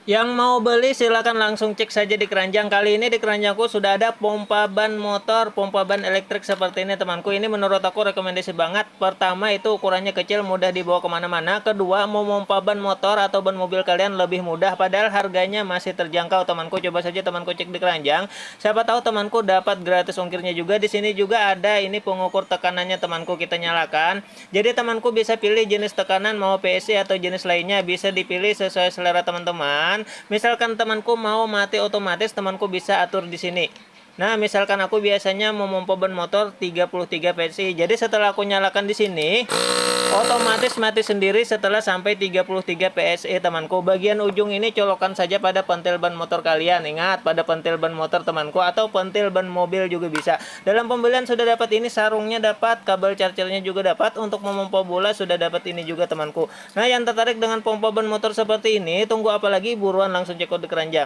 Yang mau beli silakan langsung cek saja di keranjang. Kali ini di keranjangku sudah ada pompa ban motor, pompa ban elektrik seperti ini temanku. Ini menurut aku rekomendasi banget. Pertama itu ukurannya kecil, mudah dibawa kemana-mana. Kedua, mau pompa ban motor atau ban mobil kalian lebih mudah. Padahal harganya masih terjangkau temanku. Coba saja temanku cek di keranjang. Siapa tahu temanku dapat gratis ongkirnya juga. Di sini juga ada ini pengukur tekanannya temanku, kita nyalakan. Jadi temanku bisa pilih jenis tekanan mau PSI atau jenis lainnya, bisa dipilih sesuai selera teman-teman. Misalkan temanku mau mati otomatis, temanku bisa atur di sini. Nah, misalkan aku biasanya mau memompa ban motor 33 PSI. Jadi setelah aku nyalakan di sini, otomatis mati sendiri setelah sampai 33 PSI temanku. Bagian ujung ini colokan saja pada pentil ban motor kalian. Ingat, pada pentil ban motor temanku atau pentil ban mobil juga bisa. Dalam pembelian sudah dapat ini, sarungnya dapat, kabel chargernya juga dapat. Untuk memompa bola sudah dapat ini juga temanku. Nah, yang tertarik dengan pompa ban motor seperti ini, tunggu apa lagi, buruan langsung cek kode keranjang.